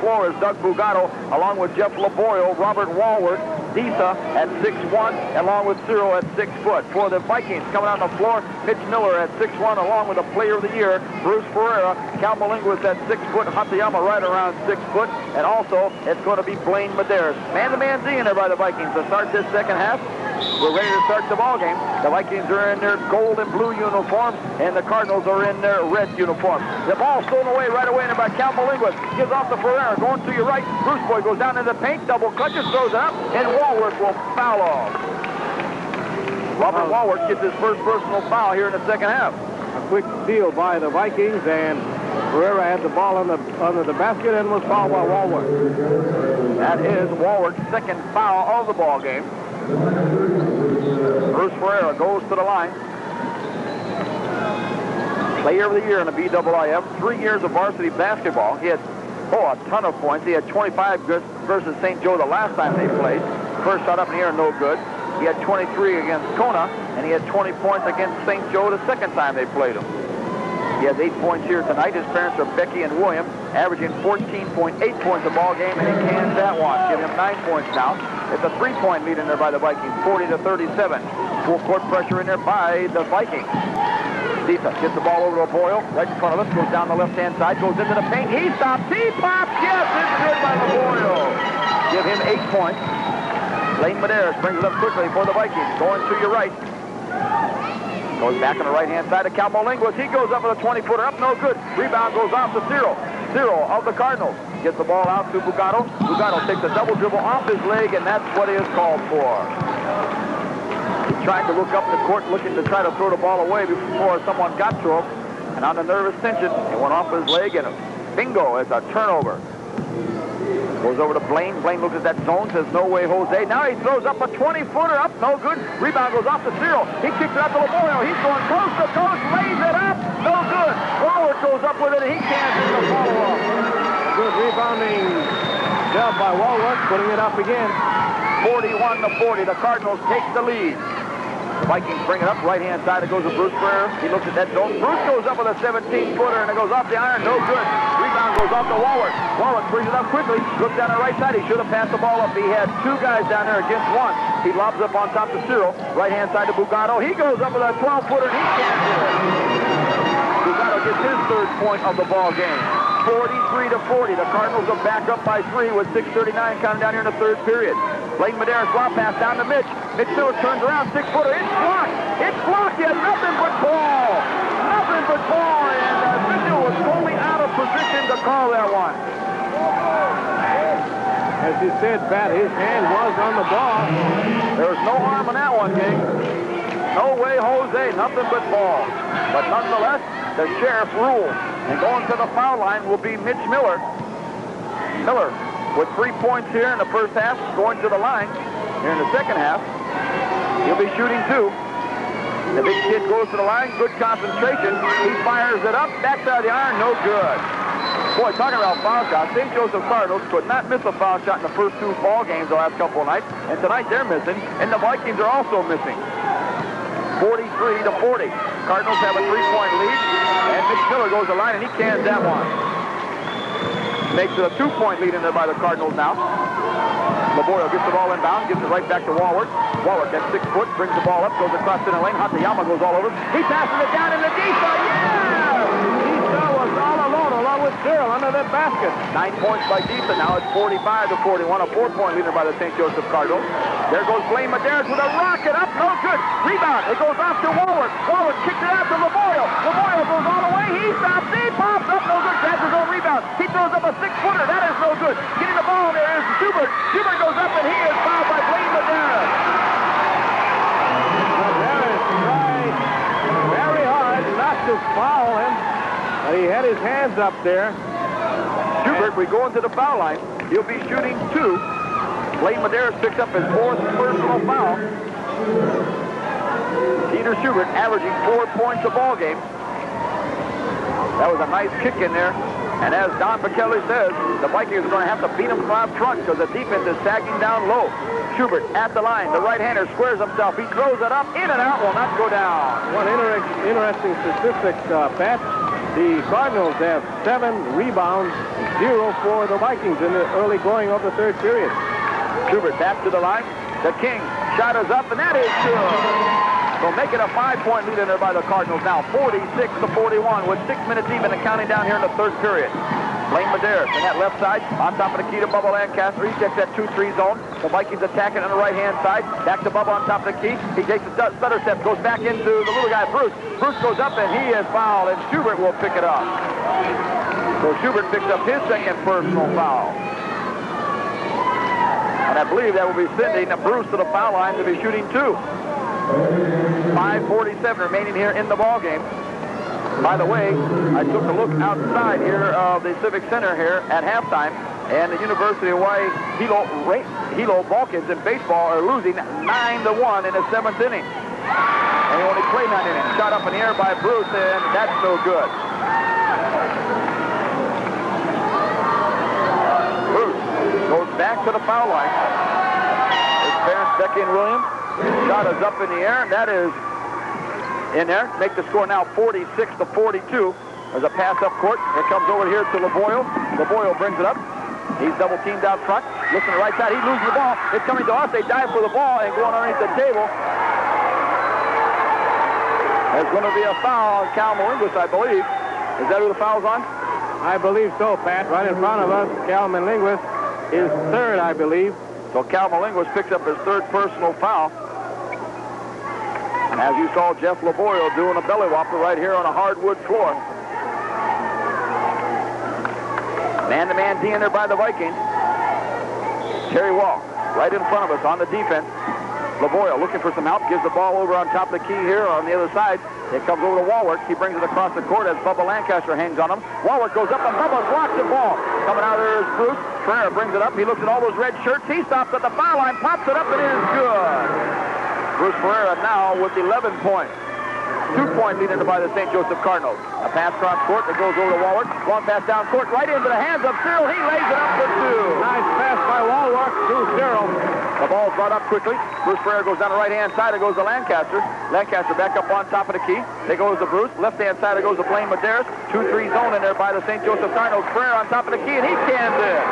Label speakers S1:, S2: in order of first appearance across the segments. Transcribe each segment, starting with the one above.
S1: floor is Doug Bugato, along with Jeff Laborio, Robert Walworth, Disa at 6'1", along with Cyril at 6 foot. For the Vikings, coming on the floor, Mitch Miller at 6'1", along with the Player of the Year, Bruce Ferreira. Cal Malinguis at 6 foot, Hatayama right around 6 foot, and also it's going to be Blaine Medeiros. Man-to-man Z in there by the Vikings to start this second half. We're ready to start the ball game. The Vikings are in their gold and blue uniforms, and the Cardinals are in their red uniforms. The ball stolen away right away by Cal Malinguis. Gives off to Ferreira, going to your right. Bruce Boy goes down into the paint, double clutches, throws it up, and Walworth will foul off. Robert Walworth gets his first personal foul here in the second half.
S2: A quick steal by the Vikings, and Ferreira had the ball under the basket and was fouled by Walworth.
S1: That is Walworth's second foul of the ball game. Bruce Ferreira goes to the line. Player of the Year in the BIIF. 3 years of varsity basketball. He had a ton of points. He had 25 versus St. Joe the last time they played. First shot up in the air, no good. He had 23 against Kona, and he had 20 points against St. Joe the second time they played him. He has 8 points here tonight. His parents are Becky and William, averaging 14.8 points a ball game, and he cans that one. Give him 9 points now. It's a 3-point lead in there by the Vikings, 40-37. Full court pressure in there by the Vikings. Disa gets the ball over to Boyle, right in front of us, goes down the left-hand side, goes into the paint. He stops, he pops, yes, it's good by Boyle. Give him 8 points. Blaine Medeiros brings it up quickly for the Vikings, going to your right. Goes back on the right-hand side of Cal Malinguis. He goes up with a 20-footer up, no good. Rebound goes off to Cyril. Cyril of the Cardinals gets the ball out to Bugato. Bugato takes a double dribble off his leg, and that's what he is called for. He tried to look up the court, looking to try to throw the ball away before someone got to him. And on the nervous tension, it went off his leg, and bingo, it's a turnover. Goes over to Blaine. Blaine looks at that zone, says, no way, Jose. Now he throws up a 20-footer up, no good. Rebound goes off to Cyril. He kicks it out to Laborio. He's going coast to coast, lays it up, no good. Walworth goes up with it, and he can't get the follow-up.
S2: Good rebounding job by Walworth, putting it up again.
S1: 41-40, the Cardinals take the lead. The Vikings bring it up, right-hand side, it goes to Bruce Ferreira. He looks at that zone. Bruce goes up with a 17-footer, and it goes off the iron, no good. Rebound goes off to Walworth. Walworth brings it up quickly, looks down the right side. He should have passed the ball up. He had 2 guys down there against 1. He lobs up on top to Cyril. Right-hand side to Bugato. He goes up with a 12-footer, and he can't do it. Bugato gets his 3rd point of the ball game. 43-40. The Cardinals are back up by 3 with 6:39 counting down here in the 3rd period. Blaine Medeiros swap pass down to Mitch. Mitch Miller turns around, 6-footer. It's blocked. It's blocked. He has nothing but ball. Nothing but ball. And Mitchell was totally out of position to call that one.
S2: As you said, Pat, his hand was on the ball.
S1: There was no harm on that one, King. No way, Jose. Nothing but ball. But nonetheless, the sheriff rules. And going to the foul line will be Mitch Miller. Miller with 3 points here in the first half, going to the line here in the second half. He'll be shooting 2. The big kid goes to the line, good concentration. He fires it up, backside of the iron, no good. Boy, talking about foul shots, St. Joseph Cardinals could not miss a foul shot in the first 2 ball games the last couple of nights, and tonight they're missing, and the Vikings are also missing. 43-40. Cardinals have a 3-point lead, and Mitch Miller goes to the line, and he cans that one. Makes it a 2-point lead in there by the Cardinals now. Laborio gets the ball inbound, gives it right back to Walworth. Walworth at 6 foot, brings the ball up, goes across center lane. Hatayama goes all over. He passes it down in the Disa. Yeah!
S2: Disa was all alone, along with Cyril, under that basket.
S1: 9 points by Disa. Now it's 45-41. A 4-point leader by the St. Joseph Cardinals. There goes Blaine Medeiros with a rocket up, no good. Rebound. It goes off to Walworth. Walworth kicks it out to Laborio. Laborio goes all the way. He stops. He pops up, no good. Grabs his own rebound. He throws up a 6-footer. That is no good. Getting the ball there is Schubert. Schubert goes up, and he is fouled by Blaine Medeiros.
S2: Medeiros tried very hard not to foul him, but he had his hands up there.
S1: Schubert, we go into the foul line. He'll be shooting 2. Blaine Medeiros picks up his 4th personal foul. Peter Schubert averaging 4 points a ball game. That was a nice kick in there. And as Don McKelly says, the Vikings are going to have to beat them from out front because the defense is sagging down low. Schubert at the line. The right-hander squares himself. He throws it up, in and out, will not go down.
S2: One interesting statistic, Pat. The Cardinals have 7 rebounds 0 for the Vikings in the early going of the third period.
S1: Schubert back to the line. The King shot is up, and that is good. So make it a 5-point lead in there by the Cardinals now, 46-41, with 6 minutes even and counting down here in the third period. Blaine Medeiros in that left side, on top of the key to Bubba Lancaster. He checks that 2-3 zone. The Vikings attacking on the right-hand side. Back to Bubba on top of the key. He takes a stutter step, goes back into the little guy, Bruce. Bruce goes up, and he is fouled, and Schubert will pick it up. So Schubert picks up his second personal foul. And I believe that will be sending Bruce to the foul line to be shooting 2. 5:47 remaining here in the ball game. By the way, I took a look outside here of the Civic Center here at halftime, and the University of Hawaii Hilo Balkans in baseball are losing 9-1 in the 7th inning. And he only played 9 innings. Shot up in the air by Bruce, and that's no good. Bruce goes back to the foul line. There's Barron, Becky, and Williams. Shot is up in the air, and that is in there. Make the score now 46-42. There's a pass up court. It comes over here to Lavoie. Lavoie brings it up. He's double teamed out front. Looking to the right side. He loses the ball. It's coming to us. They dive for the ball and going underneath the table. There's going to be a foul on Cal Malinguis, I believe. Is that who the foul's on?
S2: I believe so, Pat. Right in front of us, Cal Malinguis is third, I believe.
S1: So Cal Malinguis picks up his third personal foul. As you saw Jeff Lavoie doing a belly whopper right here on a hardwood floor. Man-to-man D in there by the Vikings. Terry Wall right in front of us on the defense. Lavoie looking for some help, gives the ball over on top of the key here on the other side. It comes over to Walworth. He brings it across the court as Bubba Lancaster hangs on him. Walworth goes up and Bubba blocks the ball. Coming out of there is Bruce. Ferreira brings it up. He looks at all those red shirts. He stops at the foul line, pops it up, and it is good. Bruce Ferreira now with 11 points. 2-point lead by the St. Joseph Cardinals. A pass cross court that goes over to Walworth. Long pass down court right into the hands of Cyril. He lays it up for 2.
S2: Nice pass by Walworth to Cyril.
S1: The ball's brought up quickly. Bruce Ferreira goes down the right-hand side. It goes to Lancaster. Lancaster back up on top of the key. It goes to Bruce. Left-hand side, it goes to Blaine Medeiros. 2-3 zone in there by the St. Joseph Cardinals. Ferreira on top of the key, and he cans it.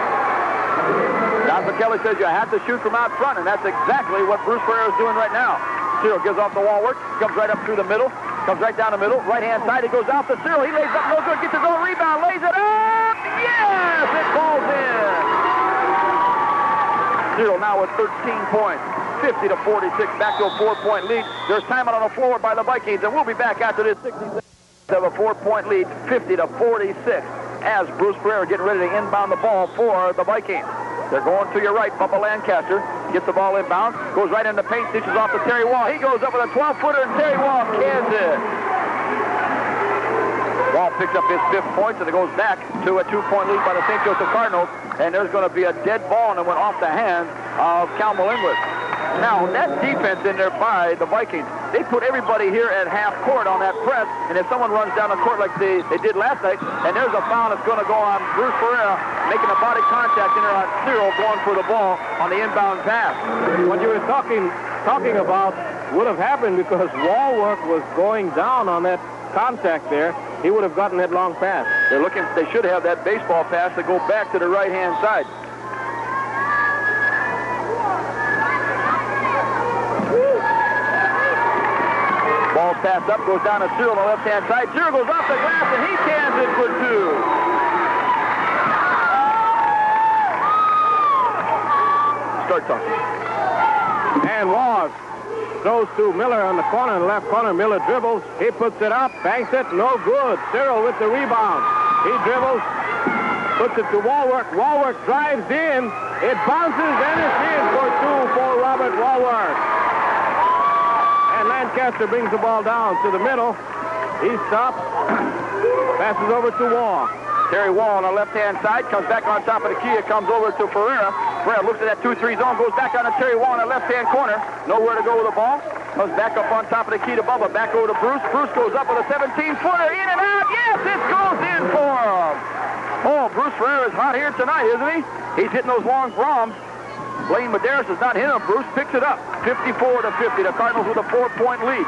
S1: Don McKelly says you have to shoot from out front, and that's exactly what Bruce Ferreira is doing right now. Cyril gives off the Walworth, comes right up through the middle, comes right down the middle, right-hand side, he goes out to Cyril, he lays up no good, gets his own rebound, lays it up, yes, it falls in. Cyril now with 13 points, 50-46, back to a 4-point lead. There's time out on the floor by the Vikings, and we'll be back after this 66 of a 4-point lead, 50-46, as Bruce Ferreira getting ready to inbound the ball for the Vikings. They're going to your right. Bubba Lancaster gets the ball inbound, goes right into the paint, dishes off to Terry Wall. He goes up with a 12-footer, and Terry Wall cans it. Wall picks up his 5th point, and it goes back to a 2-point lead by the St. Joseph Cardinals. And there's going to be a dead ball, and it went off the hands of Cal Malinguis. Now, that defense in there by the Vikings, they put everybody here at half court on that press, and if someone runs down the court like they did last night, and there's a foul that's going to go on Bruce Ferreira, making a body contact in there on Cyril, going for the ball on the inbound pass.
S2: What you were talking about would have happened because Walworth was going down on that contact there. He would have gotten that long pass.
S1: They should have that baseball pass to go back to the right-hand side. Ball's passed up, goes down to Cyril on the left-hand side. Cyril goes off the glass, and he cans it for 2. Start talking.
S2: And Walsh goes to Miller on the corner, in the left corner. Miller dribbles. He puts it up, banks it, no good. Cyril with the rebound. He dribbles, puts it to Walworth. Walworth drives in. It bounces, and it's in for 2 for Robert Walworth. And Lancaster brings the ball down to the middle. He stops, passes over to Wall.
S1: Terry Wall on the left-hand side, comes back on top of the key. It comes over to Ferreira. Ferreira looks at that 2-3 zone, goes back on to Terry Wall on the left-hand corner. Nowhere to go with the ball. Comes back up on top of the key to Bubba. Back over to Bruce. Bruce goes up with a 17-footer. In and out. Yes, it goes in for him. Oh, Bruce Ferreira is hot here tonight, isn't he? He's hitting those long bombs. Blaine Medeiros is not hitting him. Bruce picks it up. 54-50. The Cardinals with a 4-point lead.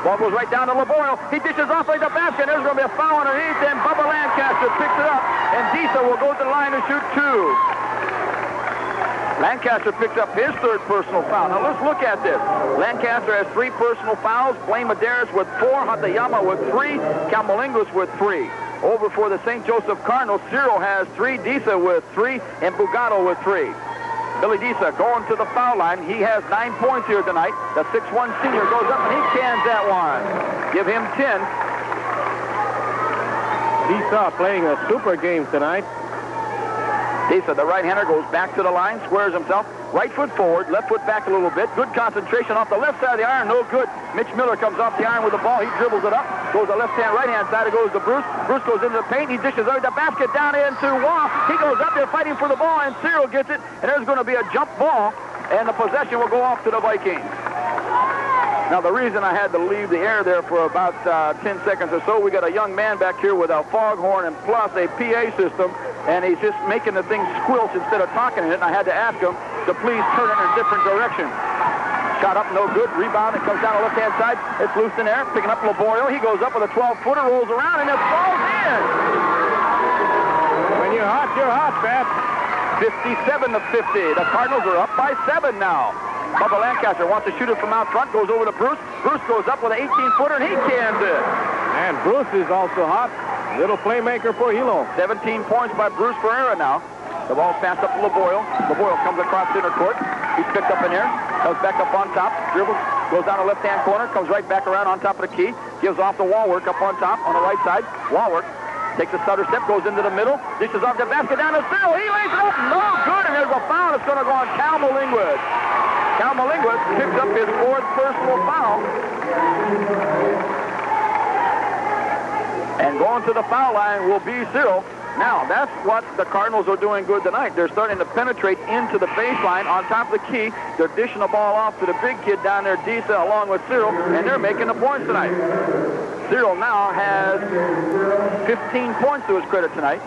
S1: Ball goes right down to Laboyle. He dishes off like the basket. There's going to be a foul underneath, and Bubba Lancaster picks it up, and Disa will go to the line to shoot 2. Lancaster picks up his 3rd personal foul. Now let's look at this. Lancaster has 3 personal fouls. Blaine Medeiros with 4. Hatayama with 3. Calmalingus with 3. Over for the St. Joseph Cardinals, Cyril has 3. Disa with 3. And Bugato with 3. Billy Disa going to the foul line. He has 9 points here tonight. The 6'1 senior goes up and he cans that one. Give him 10.
S2: Disa playing a super game tonight.
S1: Disa, the right-hander, goes back to the line, squares himself, right foot forward, left foot back a little bit. Good concentration off the left side of the iron, no good. Mitch Miller comes off the iron with the ball. He dribbles it up, goes the left-hand, right-hand side. It goes to Bruce. Bruce goes into the paint. He dishes out the basket down into Wall. He goes up there fighting for the ball, and Cyril gets it. And there's going to be a jump ball, and the possession will go off to the Vikings. Now, the reason I had to leave the air there for about 10 seconds or so, we got a young man back here with a foghorn and plus a PA system, and he's just making the thing squelch instead of talking in it, and I had to ask him to please turn it in a different direction. Shot up, no good. Rebound, it comes down the left-hand side. It's loose in there, picking up Laboyle. He goes up with a 12-footer, rolls around, and it falls in.
S2: When you're hot, Pat.
S1: 57-50. The Cardinals are up by 7 now. Bubba Lancaster wants to shoot it from out front, goes over to Bruce. Bruce goes up with an 18-footer, and he cans it.
S2: And Bruce is also hot. Little playmaker for Hilo.
S1: 17 points by Bruce Ferreira now. The ball passed up to Laboyle. Laboyle comes across center court. He's picked up in there. Comes back up on top. Dribbles. Goes down the left-hand corner. Comes right back around on top of the key. Gives off to Walwork up on top on the right side. Walwork takes a stutter step. Goes into the middle. Dishes off the basket down to Cyril. He lays it up. No good. And there's a foul. It's going to go on Cal Malingwood. Cal Malingwood picks up his 4th personal foul. And going to the foul line will be Cyril. Now, that's what the Cardinals are doing good tonight. They're starting to penetrate into the baseline on top of the key. They're dishing the ball off to the big kid down there, Disa, along with Cyril, and they're making the points tonight. Cyril now has 15 points to his credit tonight.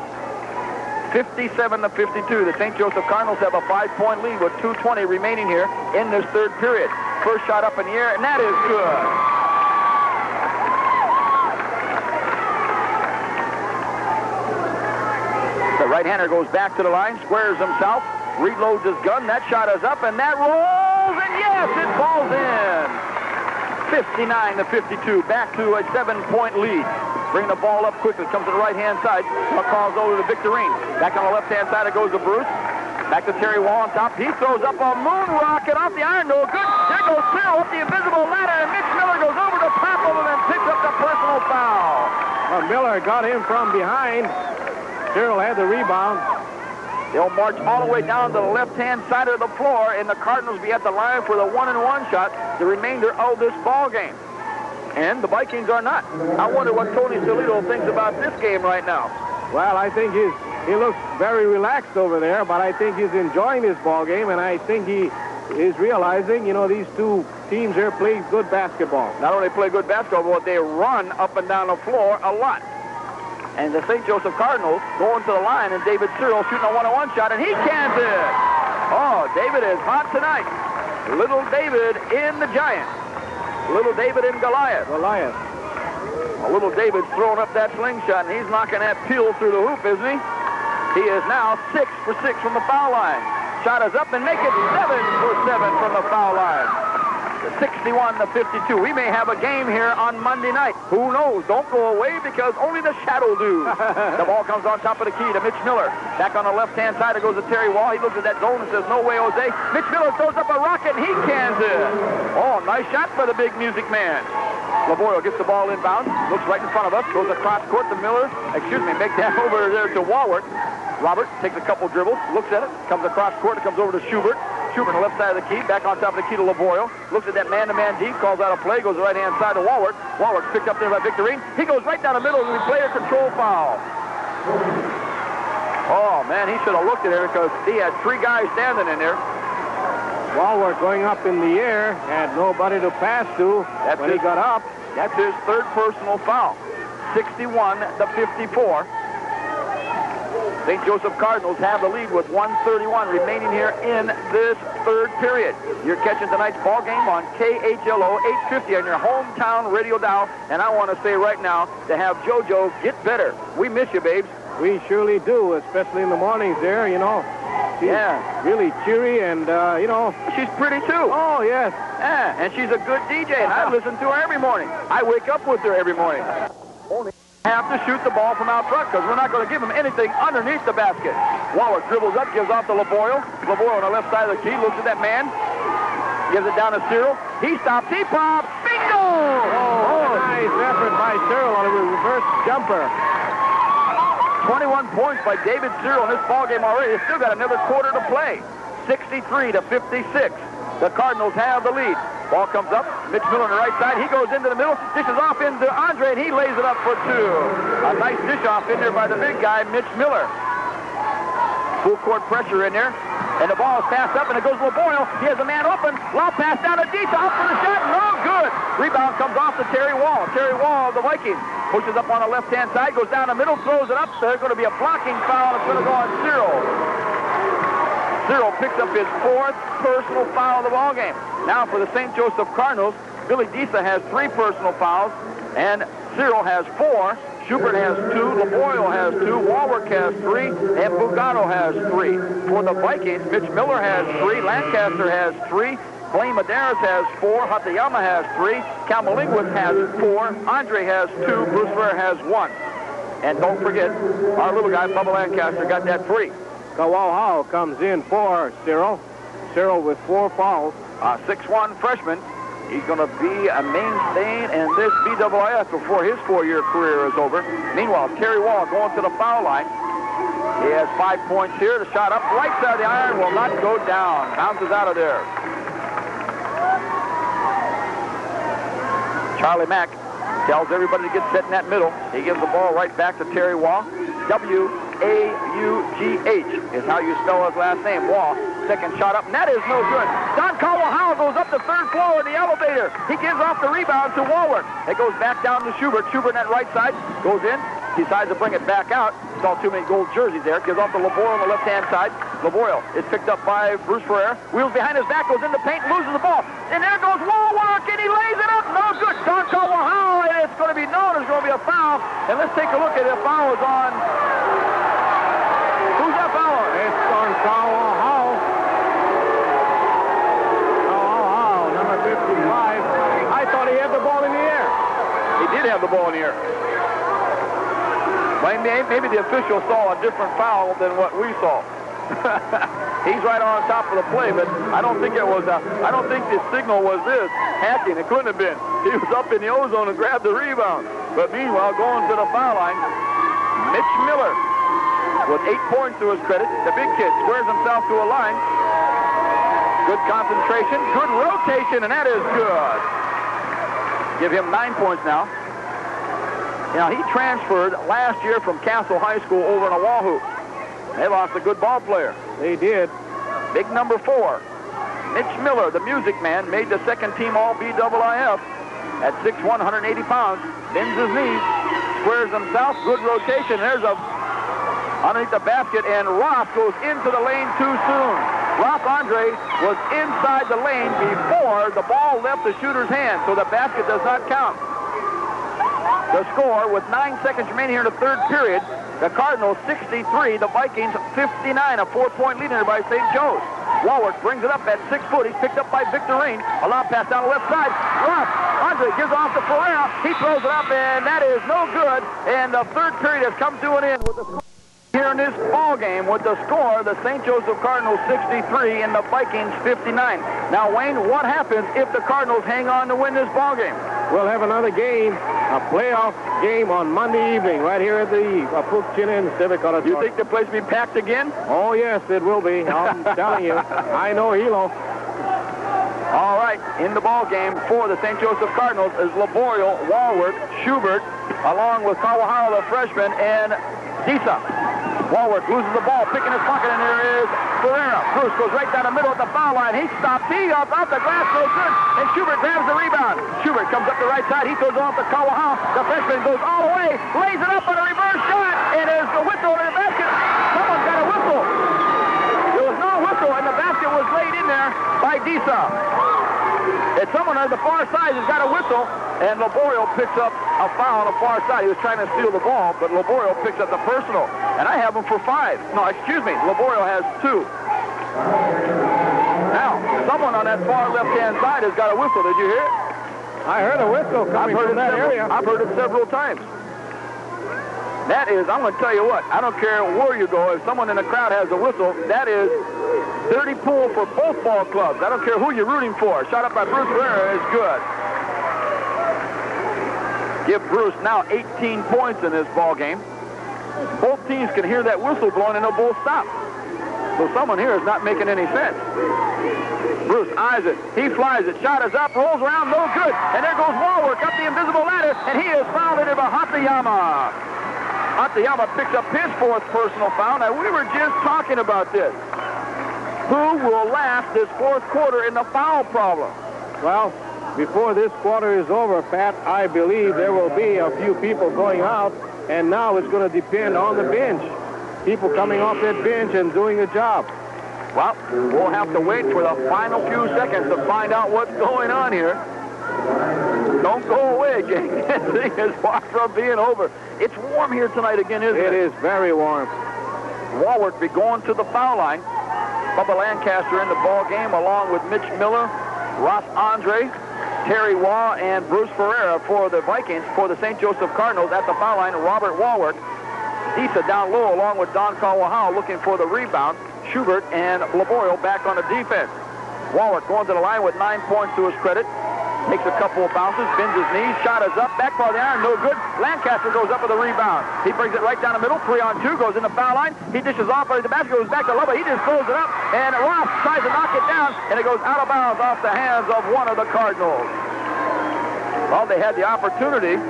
S1: 57-52. The St. Joseph Cardinals have a 5-point lead with 2:20 remaining here in this 3rd period. First shot up in the air, and that is good. The right-hander goes back to the line, squares himself, reloads his gun. That shot is up, and that rolls, and yes, it falls in. 59-52, back to a 7-point lead. Bring the ball up quickly, comes to the right-hand side. Calls over to Victorine. Back on the left-hand side, it goes to Bruce. Back to Terry Wall on top. He throws up a moon rocket off the iron, no good. There goes Cyril up the invisible ladder, and Mitch Miller goes over the top of him and picks up the personal foul.
S2: Well, Miller got him from behind. Cyril had the rebound.
S1: They'll march all the way down to the left-hand side of the floor, and the Cardinals be at the line for the 1-and-1 shot the remainder of this ball game. And the Vikings are not. I wonder what Tony Solito thinks about this game right now.
S2: Well, I think he looks very relaxed over there, but I think he's enjoying this ball game, and I think he is realizing, these two teams here play good basketball.
S1: Not only play good basketball, but they run up and down the floor a lot. And the St. Joseph Cardinals going to the line, and David Cyril shooting a 1-on-1 shot, and he cans it. Oh, David is hot tonight. Little David in the Giant. Little David in Goliath. Well, little David's throwing up that slingshot, and he's knocking that peel through the hoop, isn't he? He is now 6 for 6 from the foul line. Shot is up, and make it 7 for 7 from the foul line. 61-52. We may have a game here on Monday night. Who knows? Don't go away because only the shadow do. The ball comes on top of the key to Mitch Miller. Back on the left-hand side, it goes to Terry Wall. He looks at that zone and says, no way, Jose. Mitch Miller throws up a rocket, and he cans it. Oh, nice shot by the big music man. Laboyle gets the ball inbound. Looks right in front of us. Goes across court to Miller. Make that over there to Walworth. Robert takes a couple dribbles, looks at it, comes across court, it comes over to Schubert. Schubert on the left side of the key, back on top of the key to Laboyle. Looks at that man-to-man deep, calls out a play, goes to the right-hand side to Walworth. Walworth's picked up there by Victorine. He goes right down the middle, and we play a control foul. Oh, man, he should have looked at it because he had 3 guys standing in there.
S2: Walworth going up in the air, had nobody to pass to when he got up.
S1: That's his 3rd personal foul. 61-54. St. Joseph Cardinals have the lead with 1:31 remaining here in this third period. You're catching tonight's ball game on KHLO 850 on your hometown radio dial. And I want to say right now to have JoJo get better. We miss you, babes.
S2: We surely do, especially in the mornings there, you know. She's really cheery and, you know.
S1: She's pretty, too.
S2: Oh, yes.
S1: Yeah, and she's a good DJ, and I listen to her every morning. I wake up with her every morning. Only have to shoot the ball from out front because we're not going to give him anything underneath the basket. Waller dribbles up, gives off to LeBoyle. LeBoyle on the left side of the key, looks at that man, gives it down to Cyril. He stops, he pops, bingo!
S2: Oh, nice effort by Cyril on a reverse jumper.
S1: 21 points by David Cyril in this ballgame already. They've still got another quarter to play. 63-56. The Cardinals have the lead. Ball comes up. Mitch Miller on the right side. He goes into the middle. Dishes off into Andre, and he lays it up for two. A nice dish off in there by the big guy, Mitch Miller. Full court pressure in there. And the ball is passed up, and it goes to LeBoyle. He has a man open. Lob pass down to Dita. Up for the shot. No good. Rebound comes off to Terry Wall. Terry Wall of the Vikings. Pushes up on the left-hand side. Goes down the middle. Throws it up. There's going to be a blocking foul. It's going to go on Cyril. Cyril picks up his fourth personal foul of the ballgame. Now for the St. Joseph Cardinals, Billy Disa has 3 personal fouls, and Cyril has 4. Schubert has 2, LeBoyle has 2, Walwork has 3, and Bugano has 3. For the Vikings, Mitch Miller has 3, Lancaster has 3, Blaine Medeiros has 4, Hatayama has 3, Kamalingwood has 4, Andre has 2, Bruce Ferrer has 1. And don't forget, our little guy, Bubba Lancaster, got that 3.
S2: Kawauhau comes in for Cyril. Cyril with 4 fouls.
S1: 6'1" freshman. He's going to be a mainstay in this BIIF before his 4-year career is over. Meanwhile, Terry Wall going to the foul line. He has 5 points here. The shot up right side of the iron will not go down. Bounces out of there. Charlie Mack tells everybody to get set in that middle. He gives the ball right back to Terry Wall. W-A-U-G-H is how you spell his last name, Wall. Second shot up, and that is no good. Don Kawauhau goes up the third floor in the elevator. He gives off the rebound to Walworth. It goes back down to Schubert. Schubert on that right side goes in, decides to bring it back out. Saw too many gold jerseys there. Gives off to LeBoyle on the left-hand side. LeBoyle is picked up by Bruce Ferrer. Wheels behind his back, goes in the paint, loses the ball. And there goes Walworth, and he lays it up. No good. Don Kawauhau, and it's going to be known there's going to be a foul. And let's take a look at it. The foul is on. Who's that foul on?
S2: It's on Kawauhau. Kawauhau, number 55. I thought he had the ball in the air.
S1: He did have the ball in the air. Maybe the official saw a different foul than what we saw. He's right on top of the play, but I don't think it was. I don't think the signal was this hacking. It couldn't have been. He was up in the ozone and grabbed the rebound. But meanwhile, going to the foul line, Mitch Miller with 8 points to his credit. The big kid squares himself to a line. Good concentration, good rotation, and that is good. Give him 9 points now. Now, he transferred last year from Castle High School over in Oahu. They lost a good ball player.
S2: They did.
S1: Big number 4. Mitch Miller, the music man, made the second team all BIIF at 6'1", 180 pounds. Bends his knees, squares himself, good rotation. There's a underneath the basket, and Roth goes into the lane too soon. Roth Andre was inside the lane before the ball left the shooter's hand, so the basket does not count. The score, with 9 seconds remaining here in the third period, the Cardinals 63, the Vikings 59, a 4-point lead here by St. Joe's. Walworth brings it up at 6 foot. He's picked up by Victor Rain. A lob pass down the left side. Roth, Andre gives off to Ferreira. He throws it up, and that is no good. And the third period has come to an end with the score here in this ball game. With the score, the St. Joseph Cardinals 63 and the Vikings 59. Now, Wayne, what happens if the Cardinals hang on to win this ball game?
S2: We'll have another game, a playoff game on Monday evening right here at the Puchinen Civic Auditorium.
S1: You think the place will be packed again?
S2: Oh, yes, it will be. I'm telling you. I know Hilo.
S1: All right, in the ball game for the St. Joseph Cardinals is LeBoyle, Walworth, Schubert, along with Kawauhau, the freshman, and Disa. Walworth loses the ball, picking his pocket, and there is Ferreira. Bruce goes right down the middle at the foul line. He stops. He off the glass, no good. And Schubert grabs the rebound. Schubert comes up the right side. He throws it off to Kawauhau. The freshman goes all the way, lays it up on a reverse shot, and is the whistle in the basket. Disa. It's someone on the far side has got a whistle, and Laborio picks up a foul on the far side. He was trying to steal the ball, but Laborio picks up the personal. And I have him for 5. No, excuse me. Laborio has 2. Now, someone on that far left-hand side has got a whistle. Did you hear it?
S2: I heard a whistle coming from that area.
S1: I've heard it several times. That is, I'm going to tell you what, I don't care where you go, if someone in the crowd has a whistle, that is dirty pool for both ball clubs. I don't care who you're rooting for. Shot up by Bruce Ferreira is good. Give Bruce now 18 points in this ball game. Both teams can hear that whistle blowing and they'll both stop. So someone here is not making any sense. Bruce eyes it. He flies it. Shot is up, rolls around, no good. And there goes Walwork up the invisible ladder, and he is fouled into Hatayama. Hatayama picks up his 4th personal foul. Now, we were just talking about this. Who will last this 4th quarter in the foul problem?
S2: Well, before this quarter is over, Pat, I believe there will be a few people going out, and now it's going to depend on the bench. People coming off that bench and doing the job.
S1: Well, we'll have to wait for the final few seconds to find out what's going on here. Don't go away, gang. This thing is far from being over. It's warm here tonight again, isn't it?
S2: It is very warm.
S1: Walwork be going to the foul line. Bubba Lancaster in the ball game along with Mitch Miller, Ross Andre, Terry Waugh, and Bruce Ferreira for the Vikings. For the St. Joseph Cardinals at the foul line, Robert Walwork. Disa down low along with Don Kawahau looking for the rebound. Schubert and Laborio back on the defense. Walwork going to the line with 9 points to his credit. Takes a couple of bounces, bends his knees, shot is up, back part of the iron, no good. Lancaster goes up with a rebound. He brings it right down the middle, 3-on-2, goes in the foul line. He dishes off, but the basket goes back to Lubba. He just throws it up, and Ross tries to knock it down, and it goes out of bounds off the hands of one of the Cardinals. Well, they had the opportunity.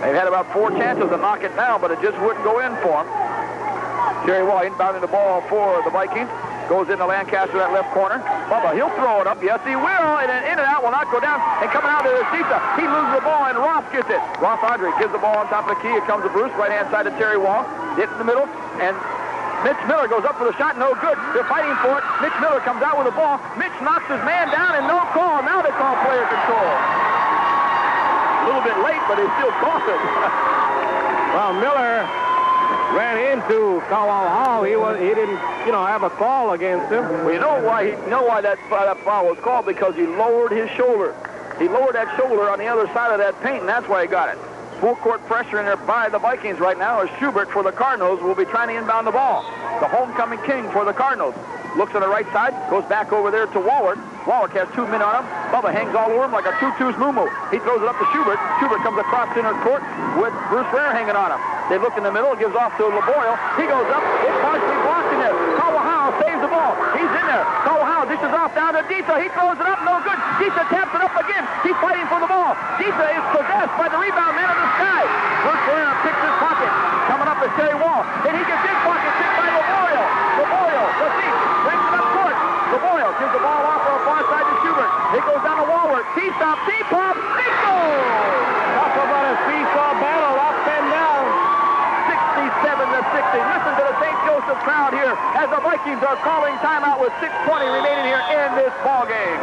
S1: They had about 4 chances to knock it down, but it just wouldn't go in for them. Terry Waugh inbounding the ball for the Vikings. Goes into Lancaster, that left corner. Bubba, he'll throw it up. Yes, he will. And then in and out will not go down. And coming out to Disa, he loses the ball, and Ross gets it. Ross Andre gives the ball on top of the key. It comes to Bruce, right-hand side to Terry Waugh. Hits in the middle, and Mitch Miller goes up for the shot. No good. They're fighting for it. Mitch Miller comes out with the ball. Mitch knocks his man down, and no call. Now they call player control. A little bit late, but they still caught it.
S2: Well, Miller ran into Kawahau. He didn't, have a call against him.
S1: Well, you know why that foul was called? Because he lowered his shoulder. He lowered that shoulder on the other side of that paint, and that's why he got it. Full court pressure in there by the Vikings right now as Schubert for the Cardinals will be trying to inbound the ball. The homecoming king for the Cardinals. Looks on the right side, goes back over there to Walwork. Walwork has 2 men on him. Bubba hangs all over him like a tutu's moo-moo. He throws it up to Schubert. Schubert comes across center court with Bruce Ferreira hanging on him. They look in the middle, gives off to Laborio. He goes up, it's partially blocked in there. Kawahau saves the ball. He's in there. Kawahau dishes off down to Disa. He throws it up, no good. Disa taps it up again. He's fighting for the ball. Disa is possessed by the rebound man of the sky. Bruce Ferreira picks his pocket. Coming up is Terry Waugh. And he gets his pocket picked by Laborio. Laborio, let's see, brings it up court. Laborio gives the ball off on the far side to Schubert. It goes down to Walwork. T-stop, T-pop, Nico!
S2: Talk about a seesaw battle up and down.
S1: 67-60. Listen to the St. Joseph crowd here as the Vikings are calling timeout with 6:20 remaining here in this ball game.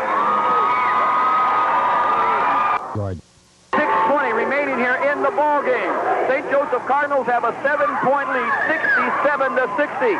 S1: 6:20 remaining here in the ball game. St. Joseph Cardinals have a 7-point lead, 67-60.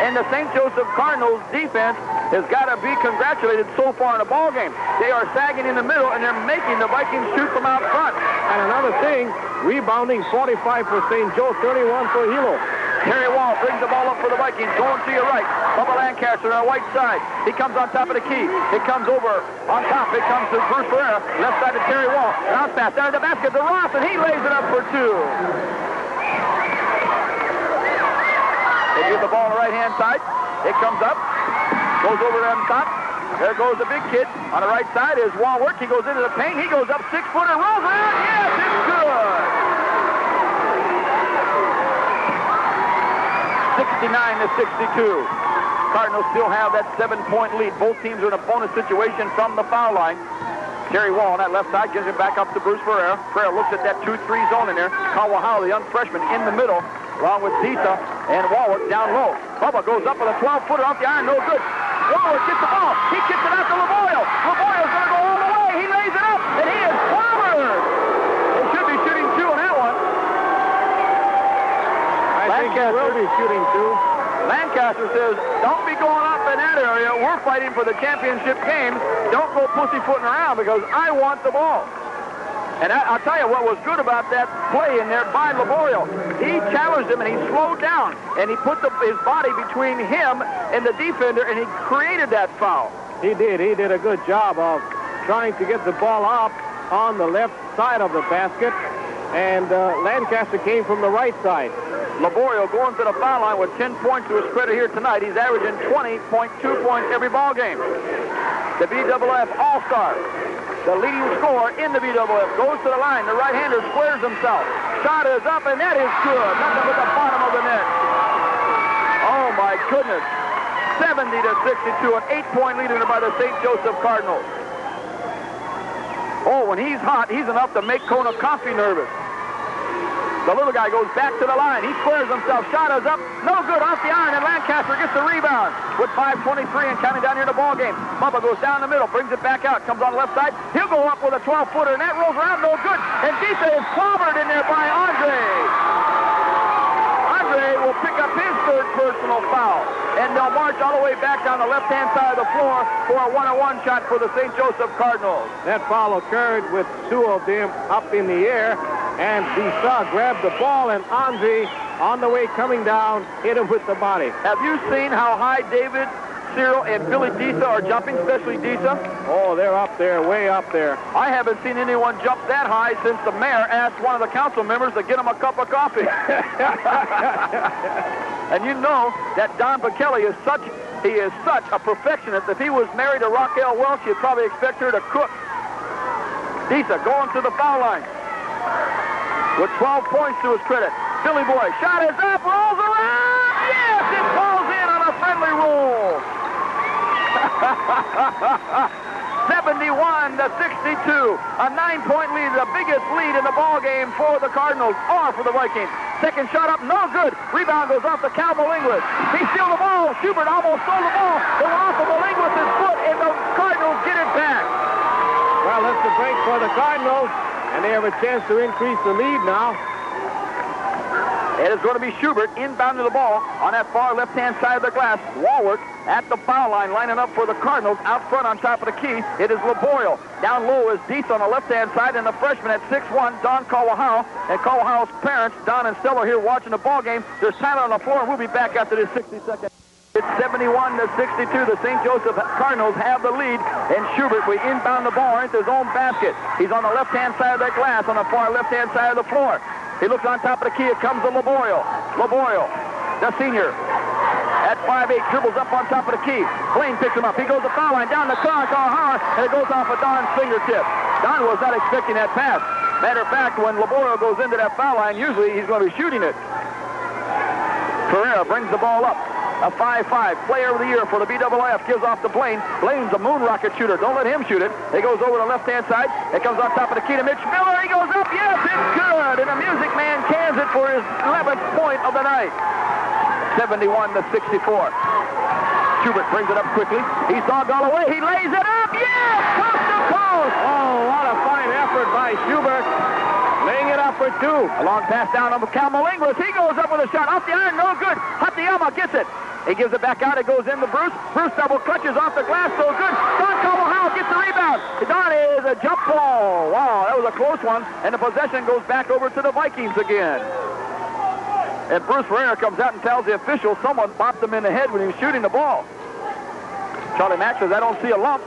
S1: And the St. Joseph Cardinals defense has got to be congratulated so far in the ball game. They are sagging in the middle, and they're making the Vikings shoot from out front.
S2: And another thing, rebounding 45 for St. Joe, 31 for Hilo.
S1: Terry Waugh brings the ball up for the Vikings, going to your right. Bubba Lancaster on the right side. He comes on top of the key. It comes over on top. It comes to Bruce Ferreira. Left side to Terry Waugh. Bounce pass down to the basket to Ross, and he lays it up for 2. They give the ball on the right-hand side. It comes up. Goes over on top. There goes the big kid. On the right side is Walwork. He goes into the paint. He goes up 6-footer. Rolls around. Yes, it's good. 69-62. Cardinals still have that 7-point lead. Both teams are in a bonus situation from the foul line. Terry Waugh on that left side gives it back up to Bruce Ferreira. Ferreira looks at that 2-3 zone in there. Kawahau, the young freshman, in the middle, along with Disa and Walwork down low. Bubba goes up with a 12-footer off the iron, no good. Wallace gets the ball. He kicks it out to Laboyle. Laboyle's going to go all the way. He lays it up, and he is clobbered. They should be shooting 2 on that one.
S2: I think he will be shooting 2.
S1: Lancaster says, don't be going up in that area. We're fighting for the championship games. Don't go pussyfooting around because I want the ball. And I'll tell you what was good about that play in there by Laboyle. He challenged him and he slowed down and he put his body between him and the defender and he created that foul.
S2: He did. He did a good job of trying to get the ball up on the left side of the basket, and Lancaster came from the right side.
S1: Laboyle going to the foul line with 10 points to his credit here tonight. He's averaging 20.2 points every ball game. The BIIF All-Star, the leading scorer in the BIIF, goes to the line. The right-hander squares himself. Shot is up, and that is good. Nothing but the bottom of the net. Oh, my goodness. 70-62, an 8-point lead by the St. Joseph Cardinals. Oh, when he's hot, he's enough to make Kona Coffee nervous. The little guy goes back to the line. He squares himself. Shot is up. No good off the iron, and Lancaster gets the rebound with 5:23 and counting down here in the ball game. Bubba goes down the middle, brings it back out, comes on the left side. He'll go up with a 12-footer, and that rolls around. No good. And Disa is clobbered in there by Andre. Andre will pick up his third personal foul, and they'll march all the way back down the left-hand side of the floor for a 1-on-1 shot for the St. Joseph Cardinals.
S2: That foul occurred with 2 of them up in the air. And Disa grabbed the ball, and Andre, on the way coming down, hit him with the body.
S1: Have you seen how high David, Cyril, and Billy Disa are jumping, especially Disa?
S2: Oh, they're up there, way up there.
S1: I haven't seen anyone jump that high since the mayor asked one of the council members to get him a cup of coffee. And you know that Don Bekele is such a perfectionist. If he was married to Raquel Welch, you'd probably expect her to cook. Disa going to the foul line with 12 points to his credit. Billy Boy, shot is up, rolls around. Yes, it falls in on a friendly roll. 71-62, a 9-point lead, the biggest lead in the ball game for the Cardinals or for the Vikings. Second shot up, no good. Rebound goes off to Cal Malinguis. He steals the ball. Schubert almost stole the ball. It went off of Malinguis' foot, and the Cardinals get it back.
S2: Well, that's the break for the Cardinals. And they have a chance to increase the lead now.
S1: It is going to be Schubert inbounding the ball on that far left-hand side of the glass. Walworth at the foul line lining up for the Cardinals. Out front on top of the key, it is Laboyle. Down low is Dietz on the left-hand side, and the freshman at 6'1", Don Kawahau. And Kawahao's parents, Don and Stella, are here watching the ball game. There's time on the floor, and we'll be back after this 60-second. It's 71-62. The St. Joseph Cardinals have the lead, and Schubert, we inbound the ball into his own basket. He's on the left-hand side of that glass, on the far left-hand side of the floor. He looks on top of the key. It comes to Laboyle. Laboyle, the senior, at 5'8", dribbles up on top of the key. Blaine picks him up. He goes to foul line, down the car, and it goes off of Don's fingertip. Don was not expecting that pass. Matter of fact, when Laboyle goes into that foul line, usually he's going to be shooting it. Pereira brings the ball up. A 5'5", player of the year for the BIIF, gives off to Blaine. Blaine's a moon rocket shooter. Don't let him shoot it. It goes over the left-hand side. It comes on top of the key to Mitch Miller. He goes up. Yes, it's good. And the Music Man cans it for his 11th point of the night. 71-64. Schubert brings it up quickly. He's dogged all the way. He lays it up. Yes, coast to coast.
S2: Oh, what a fine effort by Schubert. Laying it up for 2.
S1: A long pass down on Cal Malinguis. He goes up with a shot. Off the iron, no good. Hatayama gets it. He gives it back out. It goes into Bruce. Bruce double clutches off the glass. So good. Don Kawahau gets the rebound. Don is a jump ball. Wow, that was a close one. And the possession goes back over to the Vikings again. And Bruce Ferreira comes out and tells the official someone bopped him in the head when he was shooting the ball. Charlie Mack says, I don't see a lump.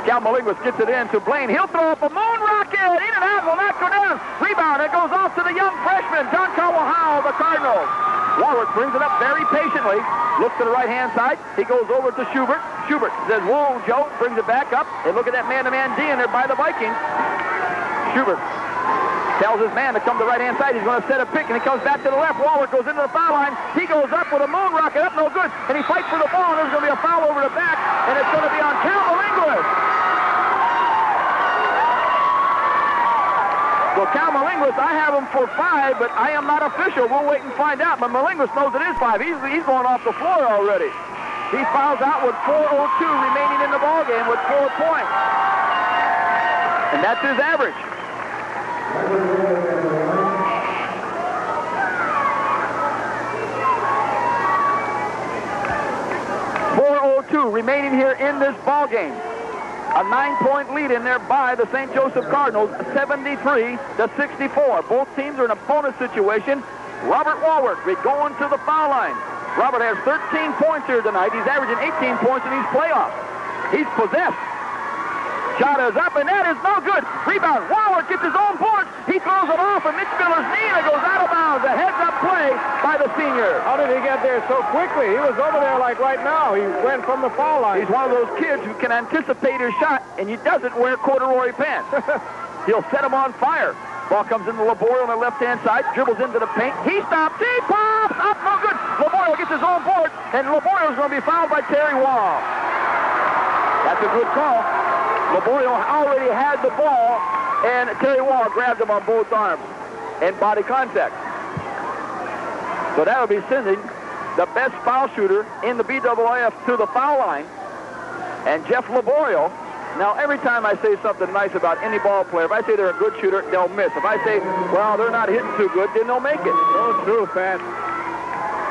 S1: Cal Malinguis gets it in to Blaine. He'll throw up a moon rocket. In and out, will not go down. Rebound. It goes off to the young freshman, Don Kawahau, the Cardinals. Warwick brings it up very patiently. Looks to the right-hand side. He goes over to Schubert. Schubert says, whoa, Joe. Brings it back up. And look at that man-to-man D in there by the Vikings. Schubert tells his man to come to the right-hand side. He's going to set a pick, and he comes back to the left. Walworth goes into the foul line. He goes up with a moon rocket, up no good. And he fights for the ball, and there's going to be a foul over the back, and it's going to be on Cal Malinguis. So Cal Malinguis, I have him for 5, but I am not official. We'll wait and find out. But Malinguis knows it is 5. He's going off the floor already. He fouls out with 4:02 remaining in the ballgame with 4 points. And that's his average. 4:02 remaining here in this ball game. A 9-point lead in there by the St. Joseph Cardinals, 73-64. Both teams are in a bonus situation. Robert Walworth going to the foul line. Robert has 13 points here tonight. He's averaging 18 points in these playoffs. He's possessed. Shot is up, and that is no good. Rebound. Walworth gets his own board. He throws it off, and Mitch Miller's knee, and it goes out of bounds. A heads-up play by the senior.
S2: How did he get there so quickly? He was over there like right now. He went from the foul line.
S1: He's one of those kids who can anticipate his shot, and he doesn't wear corduroy pants. He'll set him on fire. Ball comes into Laborio on the left-hand side, dribbles into the paint. He stops. He pops. Up, no good. Laborio gets his own board, and Laborio's going to be fouled by Terry Wall. That's a good call. Laborio already had the ball, and Terry Wall grabbed him on both arms and body contact. So that would be sending the best foul shooter in the BIIF to the foul line. And Jeff Laborio, now every time I say something nice about any ball player, if I say they're a good shooter, they'll miss. If I say, well, they're not hitting too good, then they'll make it.
S2: So true, Pat.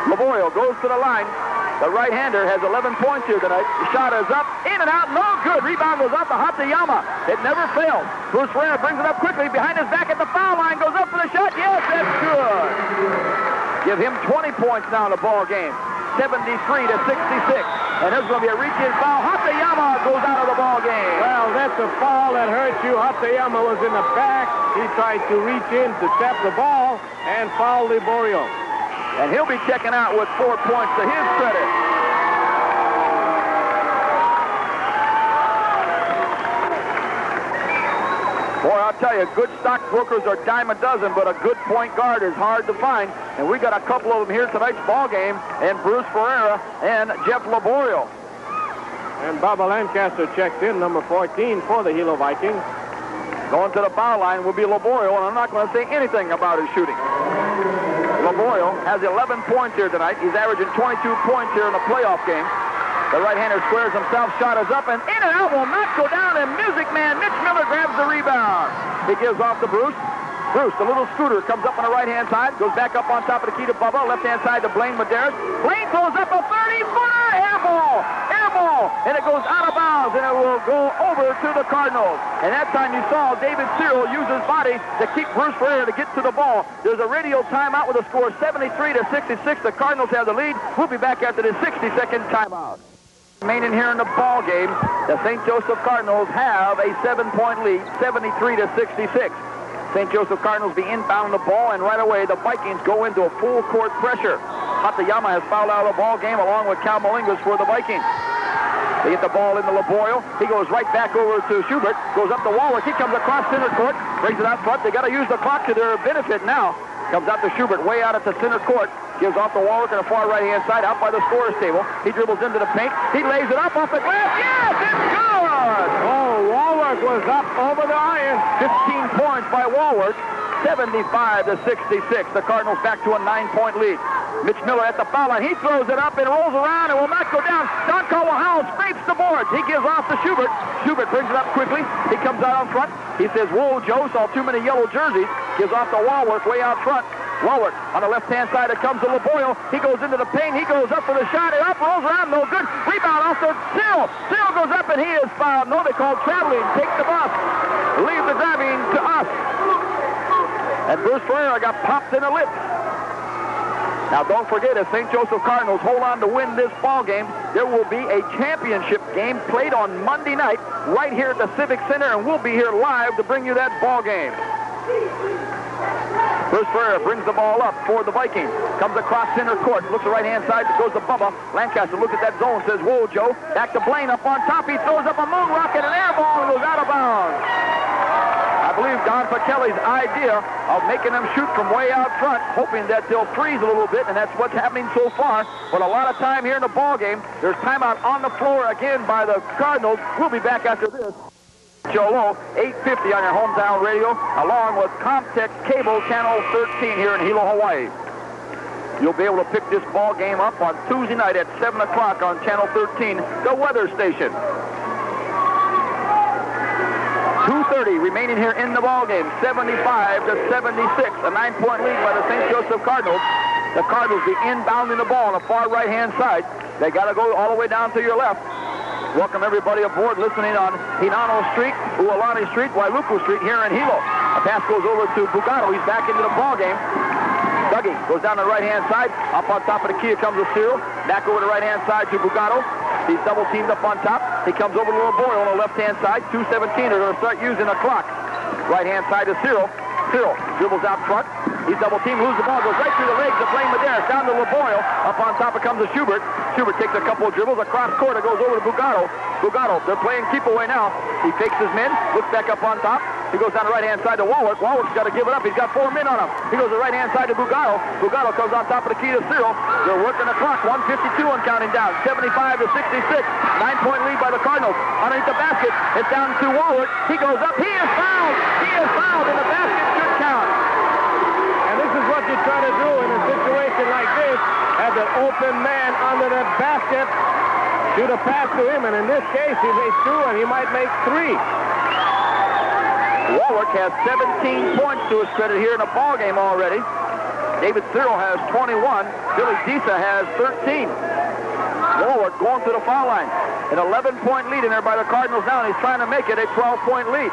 S1: Laborio goes to the line. The right-hander has 11 points here tonight. The shot is up, in and out, no good. Rebound goes up to Hatayama. It never fails. Bruce Ferreira brings it up quickly behind his back at the foul line. Goes up for the shot. Yes, that's good. Give him 20 points now in the ball game. 73-66. And there's going to be a reach-in foul. Hatayama goes out of the ball game.
S2: Well, that's a foul that hurt you. Hatayama was in the back. He tried to reach in to tap the ball and foul Laborio.
S1: And he'll be checking out with 4 points to his credit. Boy, I'll tell you, good stockbrokers are dime a dozen, but a good point guard is hard to find. And we got a couple of them here tonight's ball game, and Bruce Ferreira and Jeff Laborio.
S2: And Bubba Lancaster checks in, number 14 for the Hilo Vikings.
S1: Going to the foul line will be Laborio, and I'm not going to say anything about his shooting. Laborio has 11 points here tonight. He's averaging 22 points here in the playoff game. The right-hander squares himself. Shot is up, and in and out will not go down. And Music Man Mitch Miller grabs the rebound. He gives off to Bruce. Bruce, the little scooter, comes up on the right-hand side, goes back up on top of the key to Bubba. Left-hand side to Blaine Medeiros. Blaine throws up a 30-footer. Air ball. Air ball. And it goes out of bounds, and it will go over to the Cardinals. And that time you saw David Cyril use his body to keep Bruce Ferreira to get to the ball. There's a radio timeout with a score 73-66. The Cardinals have the lead. We'll be back after this 60-second timeout. Remaining here in the ball game, the St. Joseph Cardinals have a 7-point lead, 73-66. St. Joseph Cardinals be inbounding the ball, and right away the Vikings go into a full court pressure. Hatayama has fouled out of the ball game along with Cal Malinguis for the Vikings. They get the ball into Laborio. He goes right back over to Schubert, goes up to Walworth. He comes across center court, brings it out front. They got to use the clock to their benefit now. Comes out to Schubert, way out at the center court. Gives off to Walworth on the far right-hand side, out by the scorer's table. He dribbles into the paint. He lays it up off the glass. Yes, it's good!
S2: Oh, Walworth was up over the iron.
S1: 15 points by Walworth. 75-66. The Cardinals back to a 9-point lead. Mitch Miller at the foul line. He throws it up and rolls around and will not go down. Don Caldwell-Howell scrapes the boards. He gives off to Schubert. Schubert brings it up quickly. He comes out on front. He says, whoa, Joe, saw too many yellow jerseys. Gives off to Walworth way out front. Walworth on the left-hand side. It comes to Laborio. He goes into the paint. He goes up for the shot. It up, rolls around, no good. Rebound off to Cyril. Cyril goes up and he is fouled. No, they call traveling. Take the bus. Leave the driving to us. And Bruce Ferreira got popped in the lips. Now, don't forget, if St. Joseph Cardinals hold on to win this ball game, there will be a championship game played on Monday night right here at the Civic Center, and we'll be here live to bring you that ball game. Bruce Ferreira brings the ball up for the Vikings. Comes across center court. Looks the right-hand side. Goes to Bubba. Lancaster looks at that zone. Says, whoa, Joe. Back to Blaine up on top. He throws up a moon rocket, an air ball, and goes out of bounds. I believe Don Kelly's idea of making them shoot from way out front, hoping that they'll freeze a little bit, and that's what's happening so far. But a lot of time here in the ball game. There's timeout on the floor again by the Cardinals. We'll be back after this. Cholo, 850 on your hometown radio, along with Comtech Cable Channel 13 here in Hilo, Hawaii. You'll be able to pick this ball game up on Tuesday night at 7 o'clock on Channel 13, the weather station. 2:30 remaining here in the ball game, 75-76, a 9-point lead by the St. Joseph Cardinals. The Cardinals be inbounding the ball on the far right-hand side. They got to go all the way down to your left. Welcome everybody aboard listening on Hinano Street, Ualani Street, Wailuku Street here in Hilo. A pass goes over to Bugato. He's back into the ball game. Dougie goes down the right-hand side. Up on top of the key comes a Cyril. Back over the right-hand side to Bugato. He's double-teamed up on top. He comes over to Little Boy on the left-hand side. 2:17 are going to start using the clock. Right-hand side to Cyril. Cyril dribbles out front. He's double-teamed, loses the ball, goes right through the legs of Blaine Medeiros. Down to LeBoyle. Up on top it comes to Schubert. Schubert takes a couple of dribbles. Across court it goes over to Bugato. Bugato, they're playing keep away now. He fakes his men, looks back up on top. He goes down the right-hand side to Walworth. Walworth's got to give it up. He's got 4 men on him. He goes to the right-hand side to Bugato. Bugato comes on top of the key to Cyril. They're working the clock. 1:52 and counting down. 75-66. 9-point lead by the Cardinals. Underneath the basket, it's down to Walworth. He goes up. He is fouled. He is fouled, and the basket should count.
S2: And this is what you try to do in a situation like this. Have an open man under the basket. Shoot a pass to him, and in this case, he made 2, and he might make 3.
S1: Walworth has 17 points to his credit here in the ball game already. David Cyril has 21. Billy Disa has 13. Walworth going to the foul line. An 11-point lead in there by the Cardinals now, and he's trying to make it a 12-point lead.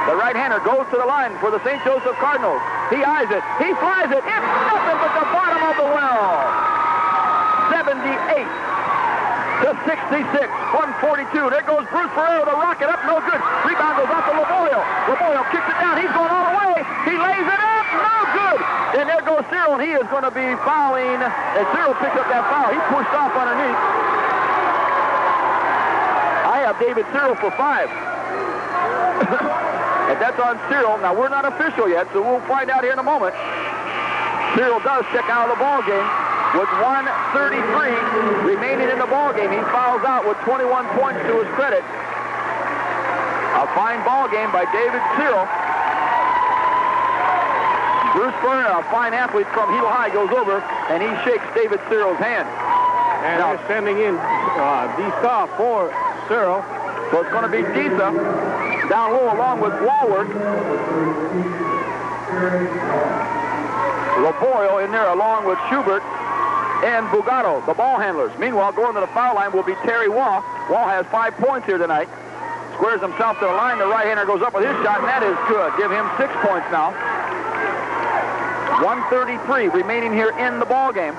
S1: The right-hander goes to the line for the St. Joseph Cardinals. He eyes it. He flies it. It's nothing but the bottom of the well. 78-66. 142. There goes Bruce Ferrero to rock it up. No good. Rebound goes off to LeBoyle. LeBoyle kicks it down. He's going all the way. He lays it up. No good. And there goes Cyril, and he is going to be fouling. And Cyril picks up that foul. He pushed off underneath. I have David Cyril for 5. And that's on Cyril. Now, we're not official yet, so we'll find out here in a moment. Cyril does check out of the ball game with 1:33 remaining in the ball game. He fouls out with 21 points to his credit. A fine ball game by David Cyril. Bruce Ferrer, a fine athlete from Hilo High, goes over and he shakes David Cyril's hand.
S2: And now, they're sending in Disa for Cyril.
S1: So it's going to be Disa down low along with Walworth. LeBoyle in there along with Schubert and Bugato, the ball handlers. Meanwhile, going to the foul line will be Terry Wall. Wall has 5 points here tonight. Squares himself to the line. The right-hander goes up with his shot, and that is good. Give him 6 points now. 1:33 remaining here in the ball game.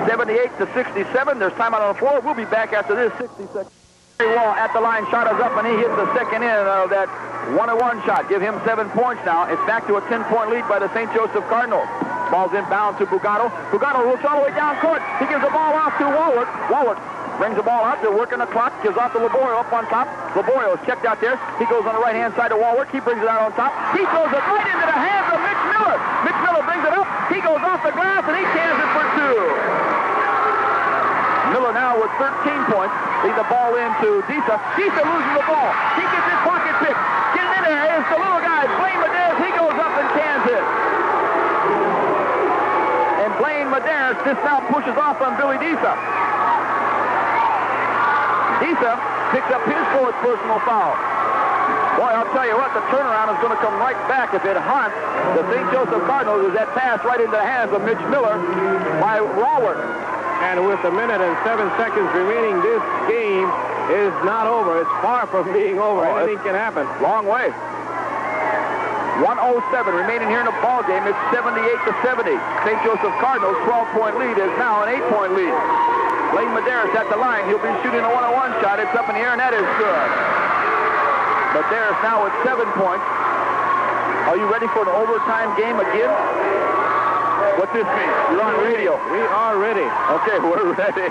S1: 78-67. There's time out on the floor. We'll be back after this. 60 seconds. Terry Wall at the line. Shot is up, and he hits the second in of that 1-1 shot. Give him 7 points now. It's back to a 10-point lead by the St. Joseph Cardinals. Ball's inbound to Bugato. Bugato looks all the way down court. He gives the ball off to Walworth. Walworth brings the ball out. They're working the clock. Gives off to LeBoyle up on top. LeBoyle is checked out there. He goes on the right-hand side to Walworth. He brings it out on top. He throws it right into the hands of Mitch Miller. Mitch Miller brings it up. He goes off the glass, and he cans it for 2. Miller now with 13 points. Leads the ball into Disa. Disa loses the ball. He gets his pocket picked. Getting in there is the little guy, Blaine Medeiros. He goes up and cans it. And Blaine Medeiros just now pushes off on Billy Disa. Disa picks up his 4th personal foul. Boy, I'll tell you what, the turnaround is going to come right back if it haunts the St. Joseph Cardinals as that pass right into the hands of Mitch Miller by Walworth.
S2: And with 1 minute and 7 seconds remaining, this game is not over. It's far from being over. Anything can happen.
S1: Long way. 1:07 remaining here in the ball game. It's 78-70. St. Joseph Cardinals' 12-point lead is now an 8-point lead. Blaine Medeiros at the line. He'll be shooting a 1-on-1 shot. It's up in the air, and that is good. Medeiros now with 7 points. Are you ready for an overtime game again? What's this mean? You're on radio.
S2: We are ready.
S1: Okay, we're ready.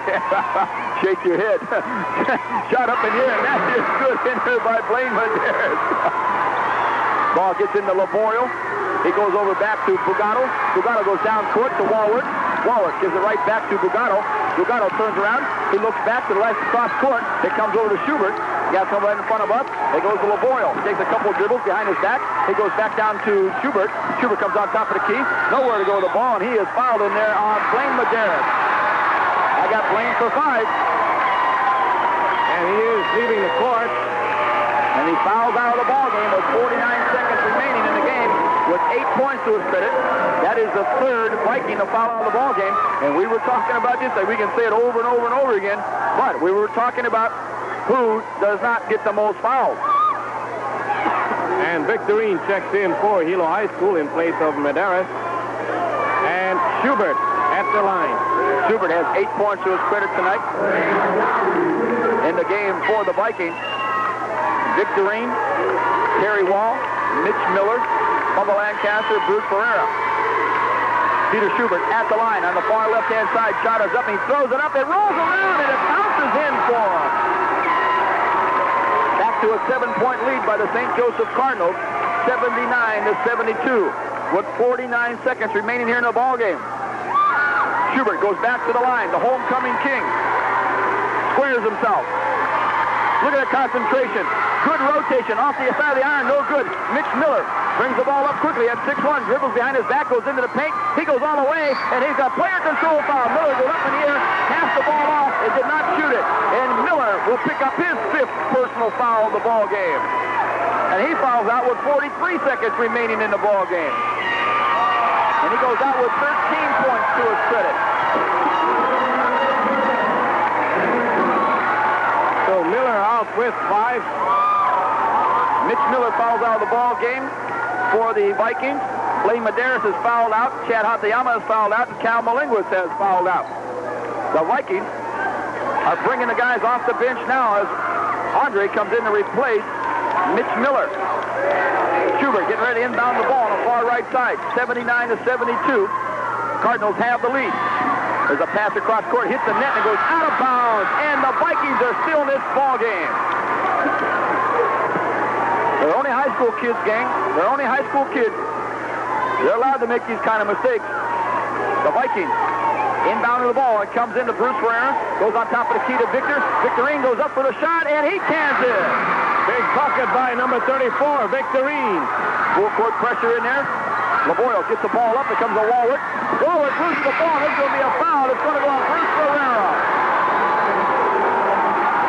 S1: Shake your head. Shot up in here, and that is good in here by Blaine Medeiros. Ball gets into LeBoyle. He goes over back to Bugato. Bugato goes down court to Walworth. Walworth gives it right back to Bugato. Bugato turns around. He looks back to the right across court. It comes over to Schubert. Got someone in front of us. There goes to LaBoyle. Takes a couple of dribbles behind his back. He goes back down to Schubert. Schubert comes on top of the key. Nowhere to go with the ball, and he is fouled in there on Blaine Medeiros. I got Blaine for 5.
S2: And he is leaving the court.
S1: And he fouls out of the ball game with 49 seconds remaining in the game with 8 points to his credit. That is the third Viking to foul out of the ball game. And we were talking about this. We can say it over and over and over again. But we were talking about who does not get the most fouls.
S2: And Victorine checks in for Hilo High School in place of Medeiros. And Schubert at the line.
S1: Schubert has 8 points to his credit tonight in the game for the Vikings. Victorine, Terry Wall, Mitch Miller, Bubba Lancaster, Bruce Ferreira. Peter Schubert at the line on the far left-hand side. Shot is up, and he throws it up. It rolls around, and it bounces in for him. Back to a 7-point lead by the St. Joseph Cardinals, 79-72, with 49 seconds remaining here in the ballgame. Schubert goes back to the line, the homecoming king. Squares himself. Look at the concentration. Good rotation off the side of the iron, no good. Mitch Miller brings the ball up quickly at 6'1", dribbles behind his back, goes into the paint. He goes all the way, and he's got player control foul. Miller goes up in the air, passed the ball off, and did not shoot it. And Miller will pick up his 5th personal foul of the ball game. And he fouls out with 43 seconds remaining in the ball game. And he goes out with 13 points to his credit.
S2: So Miller out with 5.
S1: Mitch Miller fouls out of the ball game for the Vikings. Blaine Medeiros is fouled out. Chad Hatayama is fouled out. And Cal Malinguis has fouled out. The Vikings are bringing the guys off the bench now as Andre comes in to replace Mitch Miller. Schubert getting ready to inbound the ball on the far right side. 79-72. Cardinals have the lead. There's a pass across court, hits the net, and goes out of bounds. And the Vikings are still in this ball game. They're only high school kids, gang. They're only high school kids. They're allowed to make these kind of mistakes. The Vikings inbounding the ball. It comes into Bruce Ferreira. Goes on top of the key to Victor. Victorine goes up for the shot, and he cans it.
S2: Big bucket by number 34, Victorine.
S1: Full court pressure in there. LaBoyle gets the ball up. It comes to Walworth. Walworth loses the ball. There's going to be a foul. It's going to go on Bruce Ferreira.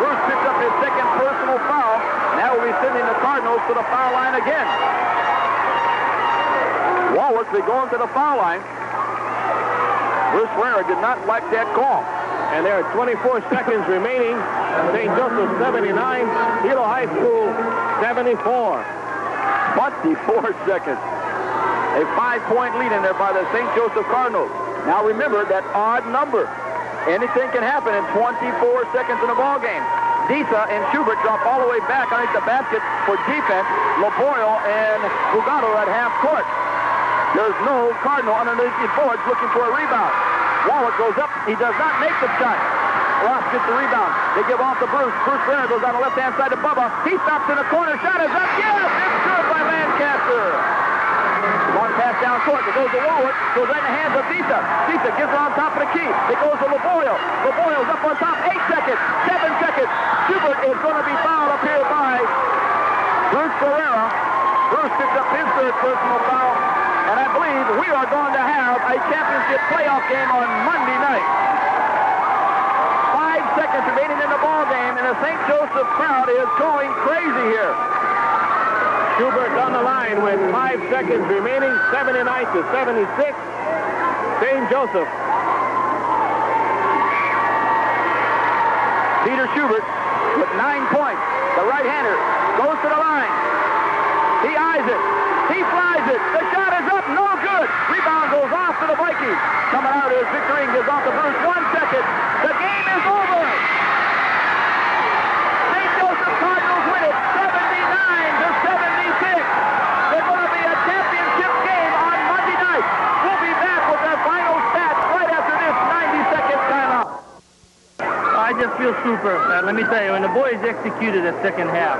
S1: Bruce picks up his 2nd personal foul. Now we'll be sending the Cardinals to the foul line again. Walworth will be going to the foul line. Bruce Ferreira did not like that call.
S2: And there are 24 seconds remaining. St. Joseph 79, Hilo High School 74.
S1: 24 seconds. A 5-point lead in there by the St. Joseph Cardinals. Now remember that odd number. Anything can happen in 24 seconds in a ball game. Disa and Schubert drop all the way back underneath the basket for defense. LaBoyle and Bugado at half court. There's no Cardinal underneath the boards looking for a rebound. Wallet goes up. He does not make the shot. Ross gets the rebound. They give off to Bruce. Bruce Ferreira goes on the left-hand side to Bubba. He stops in the corner. Shot is up. Yes! It's good by Lancaster. Long pass down court. It goes to Wallet. Goes right in the hands of Disa. Disa gives her on top of the key. It goes to LaBoyle. LaBoyle's up on top. 8 seconds. 7 seconds. Schubert is going to be fouled up here by Bruce Ferreira. Bruce picks up his 3rd personal foul. And I believe we are going to have a championship playoff game on Monday night. 5 seconds remaining in the ball game, and the St. Joseph crowd is going crazy here.
S2: Schubert on the line with 5 seconds remaining, 79-76. St. Joseph.
S1: Peter Schubert with 9 points. The right-hander goes to the line. He eyes it. He flies it. The shot is up. No good. Rebound goes off to the Vikings. Coming out is Victorine. Gives off to Bruce. 1 second. The game is over. St. Joseph Cardinals win it 79-76. They're going to be a championship game on Monday night. We'll be back with our final stats right after this 90-second timeout.
S3: I just feel super. Let me tell you, when the boys executed the second half,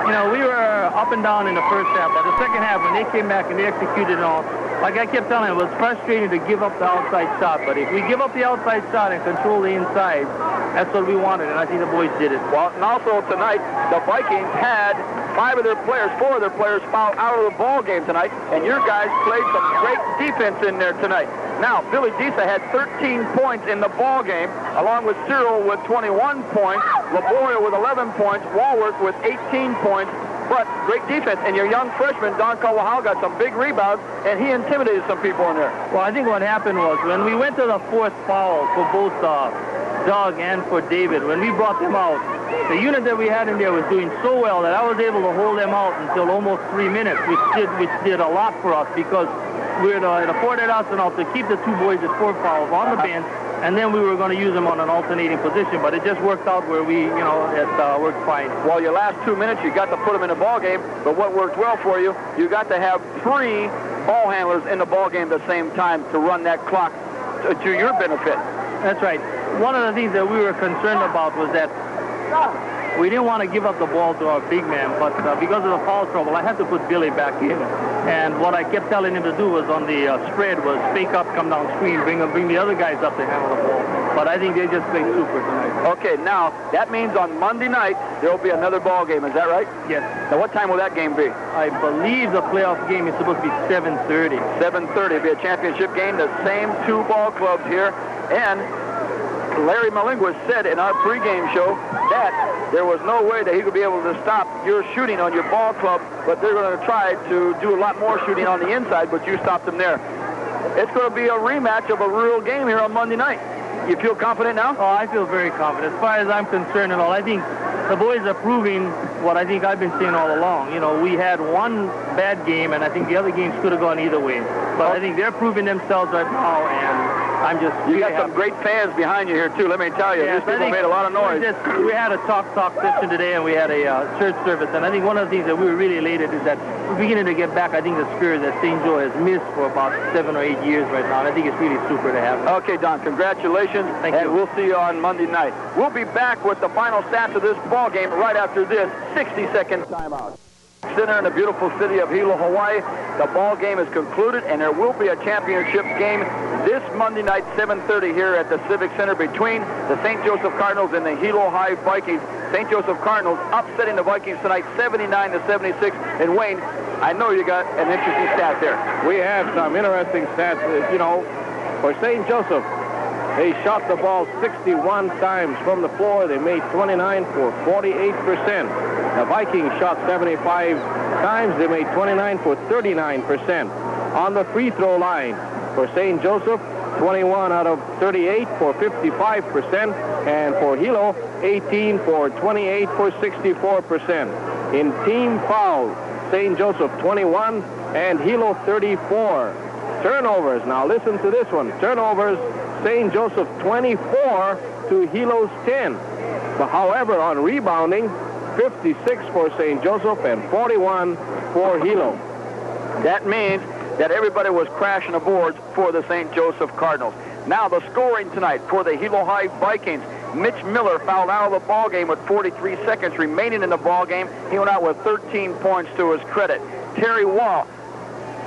S3: you know, we were up and down in the first half, but the second half, when they came back and they executed on like I kept telling him, it was frustrating to give up the outside shot. But if we give up the outside shot and control the inside, that's what we wanted, and I think the boys did it.
S1: Well, and also tonight, the Vikings had 4 of their players fouled out of the ball game tonight, and your guys played some great defense in there tonight. Now, Billy Disa had 13 points in the ball game, along with Cyril with 21 points, Laboria with 11 points, Walworth with 18 points, but great defense. And your young freshman, Don Kawahau, got some big rebounds, and he intimidated some people in there.
S3: Well, I think what happened was when we went to the 4th foul for both Doug and for David, when we brought them out, the unit that we had in there was doing so well that I was able to hold them out until almost 3 minutes, which did a lot for us because it afforded us to keep the 2 boys at 4 fouls on the bench, and then we were going to use them on an alternating position, but it just worked out where it worked fine.
S1: Well, your last 2 minutes, you got to put them in the ball game, but what worked well for you, you got to have 3 ball handlers in the ball game at the same time to run that clock to your benefit.
S3: That's right. One of the things that we were concerned about was that we didn't want to give up the ball to our big man, but because of the foul trouble, I had to put Billy back in. And what I kept telling him to do was on the spread was fake up, come down screen, bring the other guys up to handle the ball. But I think they just played super tonight.
S1: Okay, now that means on Monday night there will be another ball game. Is that right?
S3: Yes.
S1: Now what time will that game be?
S3: I believe the playoff game is supposed to be 7:30.
S1: 7:30. It'll be a championship game. The same 2 ball clubs here, and Larry Malinguis said in our pregame show that there was no way that he could be able to stop your shooting on your ball club, but they're going to try to do a lot more shooting on the inside, but you stopped them there. It's going to be a rematch of a real game here on Monday night. You feel confident now?
S3: Oh, I feel very confident. As far as I'm concerned and all, I think the boys are proving what I think I've been saying all along. You know, we had one bad game, and I think the other games could have gone either way. But I think they're proving themselves right now, and I'm just...
S1: You got some great fans behind you here, too. Let me tell you,
S3: yes,
S1: these people made a lot of noise.
S3: We had a talk session today, and we had a church service, and I think one of the things that we were really elated is that we're beginning to get back, I think, the spirit that St. Joe has missed for about 7 or 8 years right now, and I think it's really super to have it.
S1: Okay, Don, congratulations.
S3: Thank you.
S1: And we'll see you on Monday night. We'll be back with the final stats of this ball game right after this 60-second timeout. Center in the beautiful city of Hilo, Hawaii. The ball game is concluded, and there will be a championship game this Monday night, 7:30 here at the Civic Center between the St. Joseph Cardinals and the Hilo High Vikings. St. Joseph Cardinals upsetting the Vikings tonight, 79-76. And Wayne, I know you got an interesting stat there.
S2: We have some interesting stats. For St. Joseph, they shot the ball 61 times from the floor. They made 29 for 48%. The Vikings shot 75 times. They made 29 for 39%. On the free throw line for St. Joseph, 21 out of 38 for 55%. And for Hilo, 18 for 28 for 64%. In team fouls, St. Joseph 21 and Hilo 34. Turnovers, now listen to this one. Turnovers, St. Joseph 24 to Hilo's 10. But however, on rebounding, 56 for St. Joseph and 41 for Hilo.
S1: That means that everybody was crashing the boards for the St. Joseph Cardinals. Now the scoring tonight for the Hilo High Vikings. Mitch Miller fouled out of the ball game with 43 seconds remaining in the ball game. He went out with 13 points to his credit. Terry Wall,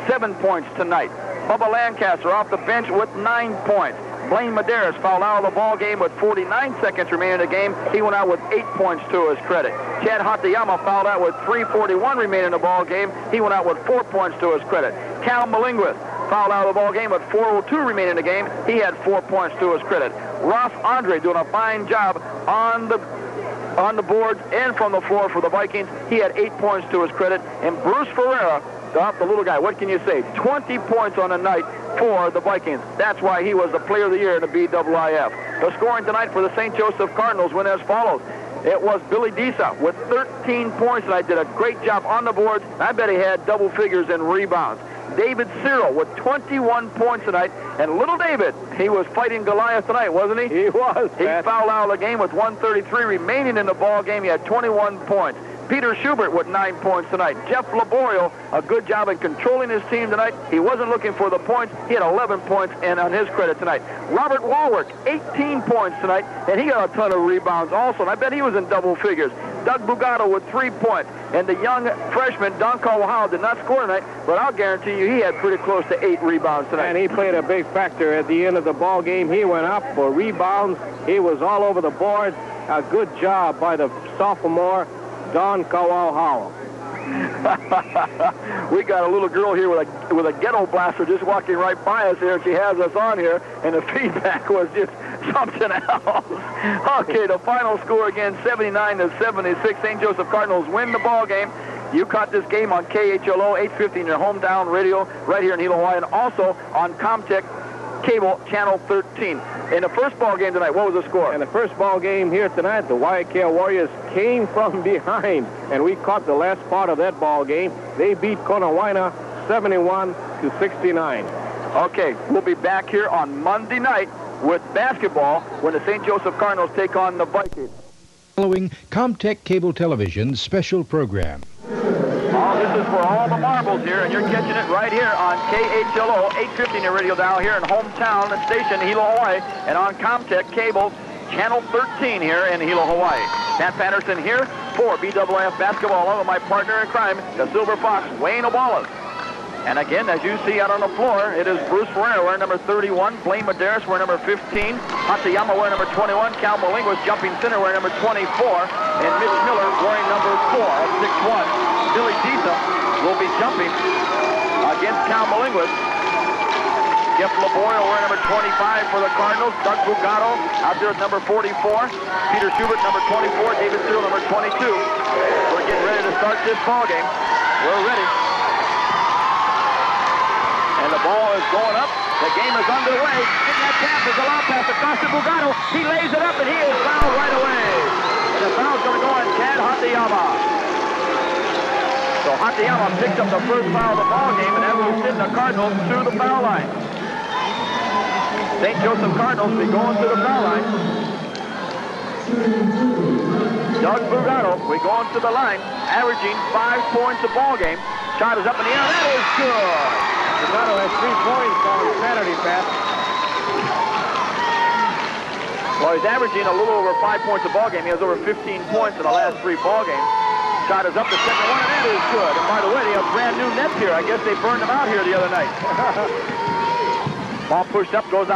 S1: 7 points tonight. Bubba Lancaster off the bench with 9 points. Blaine Medeiros fouled out of the ball game with 49 seconds remaining in the game. He went out with 8 points to his credit. Chad Hatayama fouled out with 3:41 remaining in the ball game. He went out with 4 points to his credit. Cal Malinguis fouled out of the ball game with 4:02 remaining in the game. He had 4 points to his credit. Ross Andre doing a fine job on the boards and from the floor for the Vikings. He had 8 points to his credit. And Bruce Ferreira, the little guy, what can you say? 20 points on the night for the Vikings. That's why he was the player of the year in the BIIF. The scoring tonight for the St. Joseph Cardinals went as follows. It was Billy Disa with 13 points tonight. Did a great job on the boards. I bet he had double figures in rebounds. David Cyril with 21 points tonight. And little David, he was fighting Goliath tonight, wasn't he?
S2: He was.
S1: He fouled out of the game with 1:33 remaining in the ball game. He had 21 points. Peter Schubert with 9 points tonight. Jeff Laborio, a good job in controlling his team tonight. He wasn't looking for the points. He had 11 points and on his credit tonight. Robert Walworth, 18 points tonight, and he got a ton of rebounds also, and I bet he was in double figures. Doug Bugato with 3 points. And the young freshman, Don Kawahau, did not score tonight, but I'll guarantee you he had pretty close to 8 rebounds tonight.
S2: And he played a big factor at the end of the ball game. He went up for rebounds. He was all over the board. A good job by the sophomore, Don Kawahau.
S1: We got a little girl here with a ghetto blaster just walking right by us here, and she has us on here, and the feedback was just something else. Okay, the final score again, 79-76. St. Joseph Cardinals win the ball game. You caught this game on KHLO 850 in your hometown radio right here in Hilo, Hawaii, and also on Comtech Cable Channel 13. In the first ball game tonight, what was the score?
S2: In the first ball game here tonight, the Waiakea Warriors came from behind, and we caught the last part of that ball game. They beat Konawaina 71-69.
S1: Okay, we'll be back here on Monday night with basketball when the St. Joseph Cardinals take on the Vikings.
S4: Following Comtech Cable Television's special program.
S1: Oh, this is for all the marbles here, and you're catching it right here on KHLO 850 in your radio dial here in hometown station Hilo, Hawaii, and on Comtech Cable Channel 13 here in Hilo, Hawaii. Pat Patterson here for BIIF basketball, along with my partner in crime, the Silver Fox, Wayne Obalas. And again, as you see out on the floor, it is Bruce Ferreira wearing number 31, Blaine Medeiros wearing number 15, Hatsuyama wearing number 21, Cal Malinguas jumping center wearing number 24, and Mitch Miller wearing number 4 at 6'1". Billy Disa will be jumping against Cal Malinguas. Jeff Laboyle wearing number 25 for the Cardinals. Doug Bugato out there at number 44. Peter Schubert number 24. David Cyril number 22. We're getting ready to start this ball game. We're ready. And the ball is going up. The game is underway. Getting that tap is a long pass across to Bugato. He lays it up and he is fouled right away. And the foul's going to go on Chad Hatsuyama. So Hatsuyama picked up the first foul of the ball game, and that will send the Cardinals to the foul line. St. Joseph Cardinals will be going to the foul line. Doug Bugato, we going to the line, averaging 5 points a ball game. Shot is up in the air. That is good.
S2: Bugato has 3 points on Saturday, Pat.
S1: Well, he's averaging a little over 5 points a ball game. He has over 15 points in the last 3 ball games. Shot is up the second one, and that is good. And by the way, they have brand new nets here. I guess they burned them out here the other night. Ball pushed up, goes out.